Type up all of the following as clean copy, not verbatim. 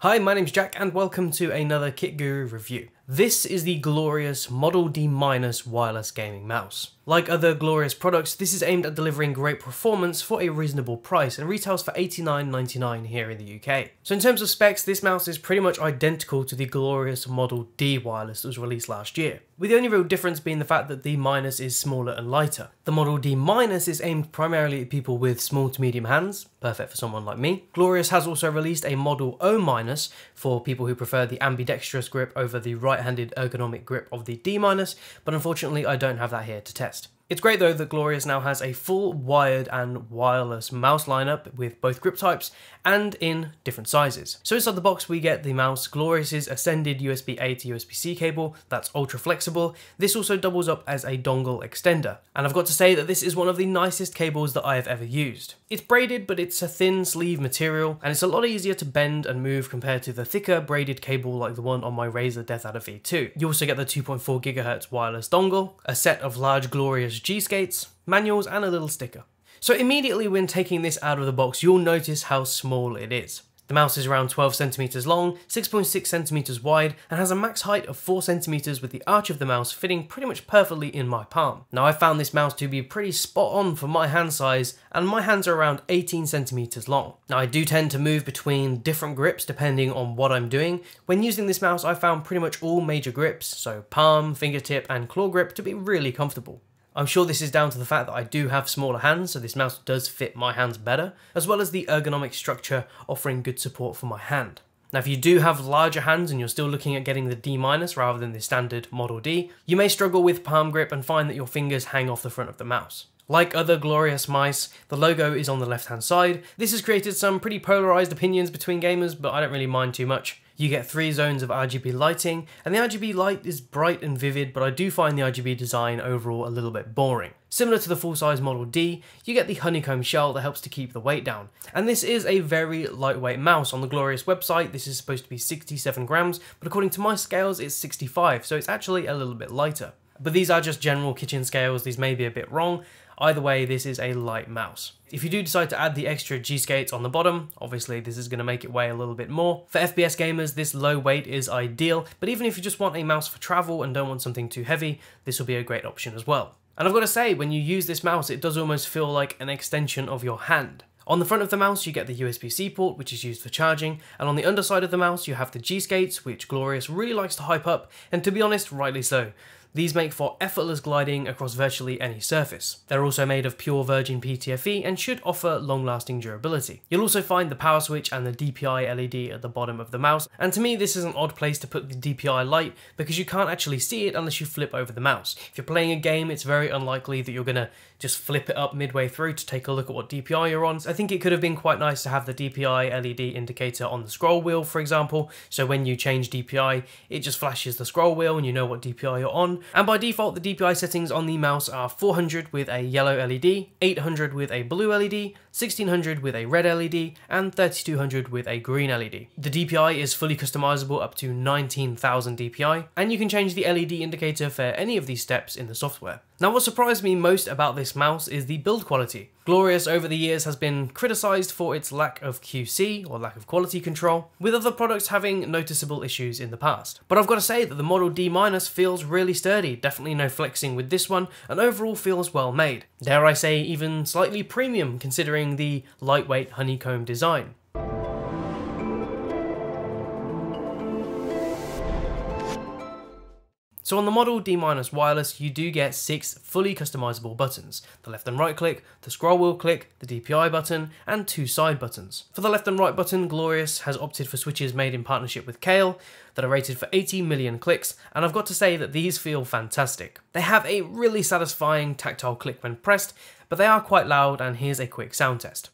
Hi, my name's Jack and welcome to another Kit Guru review. This is the glorious Model D- wireless gaming mouse. Like other glorious products, this is aimed at delivering great performance for a reasonable price and retails for $89.99 here in the UK. So in terms of specs, this mouse is pretty much identical to the glorious Model D wireless that was released last year, with the only real difference being the fact that the minus is smaller and lighter. The Model D minus is aimed primarily at people with small to medium hands, perfect for someone like me. Glorious has also released a Model O minus for people who prefer the ambidextrous grip over the right-handed ergonomic grip of the D minus, but unfortunately I don't have that here to test. It's great though that Glorious now has a full wired and wireless mouse lineup with both grip types and in different sizes. So inside the box we get the mouse, Glorious's ascended USB-A to USB-C cable that's ultra flexible. This also doubles up as a dongle extender, and I've got to say that this is one of the nicest cables that I have ever used. It's braided, but it's a thin sleeve material and it's a lot easier to bend and move compared to the thicker braided cable like the one on my Razer Death Adder V2. You also get the 2.4 GHz wireless dongle, a set of large Glorious G-skates, manuals and a little sticker. So immediately when taking this out of the box, you'll notice how small it is. The mouse is around 12 centimeters long, 6.6 centimeters wide, and has a max height of 4 centimeters with the arch of the mouse fitting pretty much perfectly in my palm. Now I found this mouse to be pretty spot on for my hand size, and my hands are around 18 centimeters long. Now I do tend to move between different grips depending on what I'm doing. When using this mouse I found pretty much all major grips, so palm, fingertip and claw grip, to be really comfortable. I'm sure this is down to the fact that I do have smaller hands, so this mouse does fit my hands better, as well as the ergonomic structure offering good support for my hand. Now if you do have larger hands and you're still looking at getting the D- rather than the standard Model D, you may struggle with palm grip and find that your fingers hang off the front of the mouse. Like other glorious mice, the logo is on the left hand side. This has created some pretty polarized opinions between gamers, but I don't really mind too much. You get 3 zones of RGB lighting, and the RGB light is bright and vivid, but I do find the RGB design overall a little bit boring. Similar to the full-size Model D, you get the honeycomb shell that helps to keep the weight down. And this is a very lightweight mouse. On the Glorious website, this is supposed to be 67 grams, but according to my scales, it's 65, so it's actually a little bit lighter. But these are just general kitchen scales, these may be a bit wrong. Either way, this is a light mouse. If you do decide to add the extra G-skates on the bottom, obviously this is going to make it weigh a little bit more. For FPS gamers, this low weight is ideal, but even if you just want a mouse for travel and don't want something too heavy, this will be a great option as well. And I've got to say, when you use this mouse, it does almost feel like an extension of your hand. On the front of the mouse, you get the USB-C port, which is used for charging, and on the underside of the mouse, you have the G-skates, which Glorious really likes to hype up, and to be honest, rightly so. These make for effortless gliding across virtually any surface. They're also made of pure virgin PTFE and should offer long-lasting durability. You'll also find the power switch and the DPI LED at the bottom of the mouse, and to me this is an odd place to put the DPI light because you can't actually see it unless you flip over the mouse. If you're playing a game, it's very unlikely that you're gonna just flip it up midway through to take a look at what DPI you're on. So I think it could have been quite nice to have the DPI LED indicator on the scroll wheel, for example, so when you change DPI, it just flashes the scroll wheel and you know what DPI you're on. And by default, the DPI settings on the mouse are 400 with a yellow LED, 800 with a blue LED, 1600 with a red LED, and 3200 with a green LED. The DPI is fully customizable up to 19,000 DPI, and you can change the LED indicator for any of these steps in the software. Now what surprised me most about this mouse is the build quality. Glorious over the years has been criticised for its lack of QC, or lack of quality control, with other products having noticeable issues in the past. But I've got to say that the Model D- feels really sturdy, definitely no flexing with this one, and overall feels well made. Dare I say even slightly premium considering the lightweight honeycomb design. So on the Model D- wireless, you do get 6 fully customizable buttons: the left and right click, the scroll wheel click, the DPI button, and 2 side buttons. For the left and right button, Glorious has opted for switches made in partnership with Kale that are rated for 80 million clicks, and I've got to say that these feel fantastic. They have a really satisfying tactile click when pressed, but they are quite loud, and here's a quick sound test.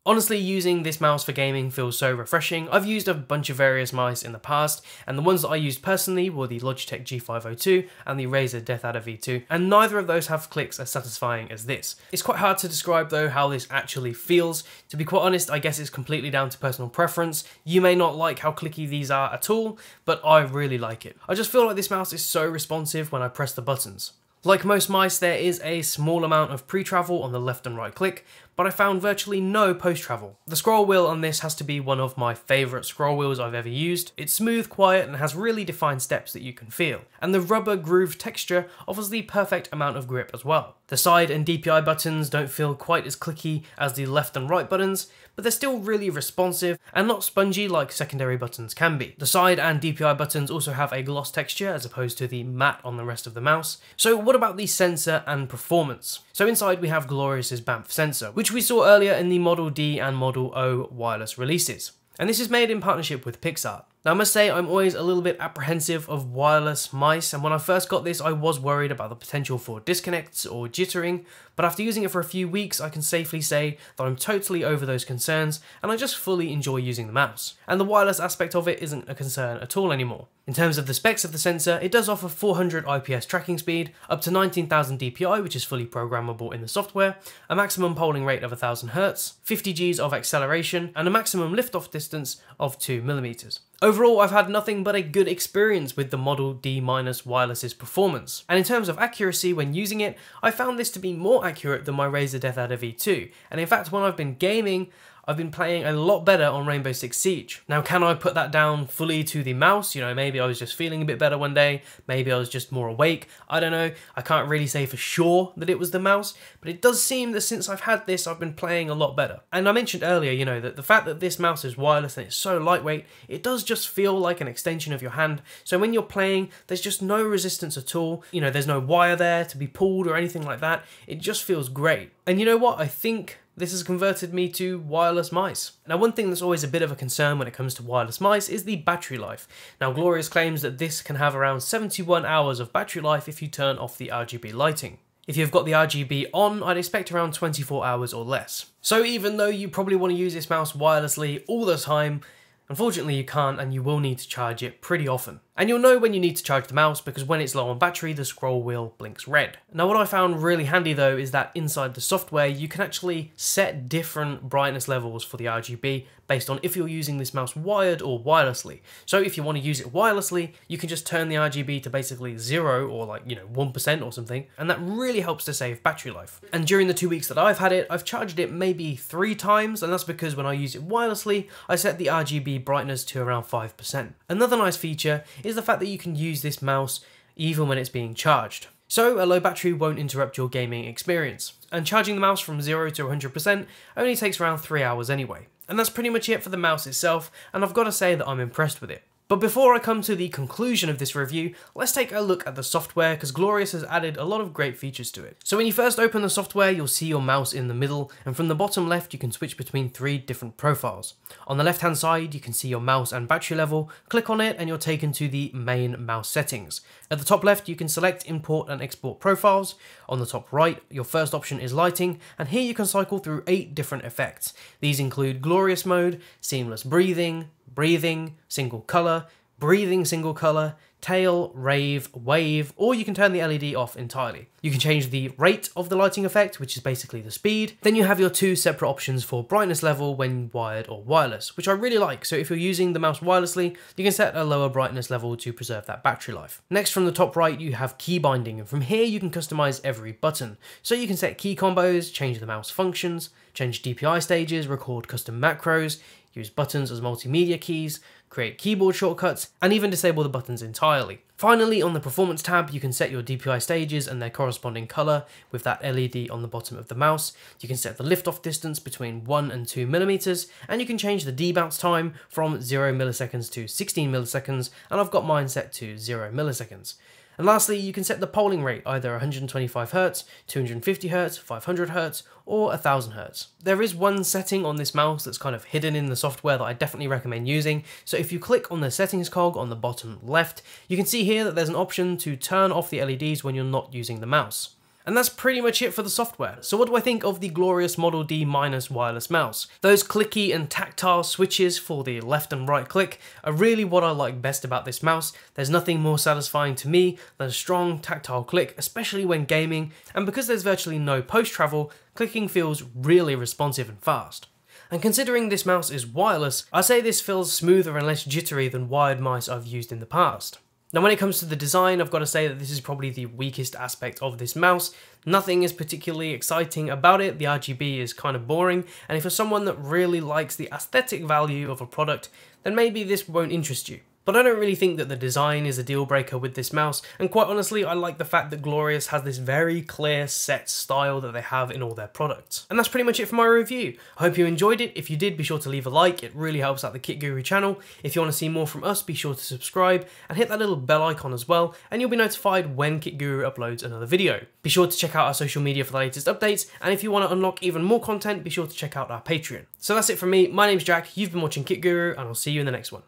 Honestly, using this mouse for gaming feels so refreshing. I've used a bunch of various mice in the past, and the ones that I used personally were the Logitech G502 and the Razer DeathAdder V2, and neither of those have clicks as satisfying as this. It's quite hard to describe though how this actually feels. To be quite honest, I guess it's completely down to personal preference. You may not like how clicky these are at all, but I really like it. I just feel like this mouse is so responsive when I press the buttons. Like most mice, there is a small amount of pre-travel on the left and right click, but I found virtually no post-travel. The scroll wheel on this has to be one of my favourite scroll wheels I've ever used. It's smooth, quiet, and has really defined steps that you can feel. And the rubber groove texture offers the perfect amount of grip as well. The side and DPI buttons don't feel quite as clicky as the left and right buttons, but they're still really responsive and not spongy like secondary buttons can be. The side and DPI buttons also have a gloss texture as opposed to the matte on the rest of the mouse. So what about the sensor and performance? So inside we have Glorious's BAMF sensor, which we saw earlier in the Model D and Model O wireless releases. And this is made in partnership with Pixar. Now I must say I'm always a little bit apprehensive of wireless mice, and when I first got this I was worried about the potential for disconnects or jittering, but after using it for a few weeks I can safely say that I'm totally over those concerns and I just fully enjoy using the mouse. And the wireless aspect of it isn't a concern at all anymore. In terms of the specs of the sensor, it does offer 400 IPS tracking speed, up to 19,000 DPI, which is fully programmable in the software, a maximum polling rate of 1000 Hz, 50 Gs of acceleration, and a maximum liftoff distance of 2mm. Overall, I've had nothing but a good experience with the Model D- wireless's performance. And in terms of accuracy when using it, I found this to be more accurate than my Razer DeathAdder V2. And in fact, when I've been gaming, I've been playing a lot better on Rainbow Six Siege. Now, can I put that down fully to the mouse? You know, maybe I was just feeling a bit better one day, maybe I was just more awake, I don't know. I can't really say for sure that it was the mouse, but it does seem that since I've had this, I've been playing a lot better. And I mentioned earlier, you know, that the fact that this mouse is wireless and it's so lightweight, it does just feel like an extension of your hand. So when you're playing, there's just no resistance at all. You know, there's no wire there to be pulled or anything like that. It just feels great. And you know what? I think this has converted me to wireless mice. Now, one thing that's always a bit of a concern when it comes to wireless mice is the battery life. Now, Glorious claims that this can have around 71 hours of battery life if you turn off the RGB lighting. If you've got the RGB on, I'd expect around 24 hours or less. So even though you probably want to use this mouse wirelessly all the time, unfortunately you can't, and you will need to charge it pretty often. And you'll know when you need to charge the mouse because when it's low on battery, the scroll wheel blinks red. Now, what I found really handy though is that inside the software, you can actually set different brightness levels for the RGB based on if you're using this mouse wired or wirelessly. So if you want to use it wirelessly, you can just turn the RGB to basically 0 or 1% or something, and that really helps to save battery life. And during the 2 weeks that I've had it, I've charged it maybe 3 times, and that's because when I use it wirelessly, I set the RGB brightness to around 5%. Another nice feature is the fact that you can use this mouse even when it's being charged. So a low battery won't interrupt your gaming experience. And charging the mouse from 0 to 100% only takes around 3 hours anyway. And that's pretty much it for the mouse itself, and I've got to say that I'm impressed with it. But before I come to the conclusion of this review, let's take a look at the software because Glorious has added a lot of great features to it. So when you first open the software, you'll see your mouse in the middle, and from the bottom left you can switch between 3 different profiles. On the left hand side you can see your mouse and battery level, click on it and you're taken to the main mouse settings. At the top left you can select import and export profiles. On the top right your first option is lighting, and here you can cycle through 8 different effects. These include Glorious mode, seamless breathing, single color, breathing single color, tail, rave, wave, or you can turn the LED off entirely. You can change the rate of the lighting effect, which is basically the speed. Then you have your 2 separate options for brightness level when wired or wireless, which I really like. So if you're using the mouse wirelessly, you can set a lower brightness level to preserve that battery life. Next, from the top right, you have key binding, and from here you can customize every button. So you can set key combos, change the mouse functions, change DPI stages, record custom macros, use buttons as multimedia keys, create keyboard shortcuts, and even disable the buttons entirely. Finally, on the performance tab, you can set your DPI stages and their corresponding color with that LED on the bottom of the mouse. You can set the lift-off distance between 1 and 2 millimeters, and you can change the debounce time from 0 milliseconds to 16 milliseconds, and I've got mine set to 0 milliseconds. And lastly, you can set the polling rate, either 125 Hz, 250 Hz, 500 Hz, or 1000 Hz. There is one setting on this mouse that's kind of hidden in the software that I definitely recommend using. So if you click on the settings cog on the bottom left, you can see here that there's an option to turn off the LEDs when you're not using the mouse. And that's pretty much it for the software. So what do I think of the glorious Model D- wireless mouse? Those clicky and tactile switches for the left and right click are really what I like best about this mouse. There's nothing more satisfying to me than a strong tactile click, especially when gaming, and because there's virtually no post-travel, clicking feels really responsive and fast. And considering this mouse is wireless, I say this feels smoother and less jittery than wired mice I've used in the past. Now when it comes to the design, I've got to say that this is probably the weakest aspect of this mouse. Nothing is particularly exciting about it, the RGB is kind of boring, and if you're someone that really likes the aesthetic value of a product, then maybe this won't interest you. But I don't really think that the design is a deal breaker with this mouse, and quite honestly I like the fact that Glorious has this very clear set style that they have in all their products. And that's pretty much it for my review. I hope you enjoyed it. If you did, be sure to leave a like, it really helps out the Kit Guru channel. If you want to see more from us, be sure to subscribe and hit that little bell icon as well, and you'll be notified when Kit Guru uploads another video. Be sure to check out our social media for the latest updates, and if you want to unlock even more content, be sure to check out our Patreon. So that's it from me, my name's Jack, you've been watching Kit Guru, and I'll see you in the next one.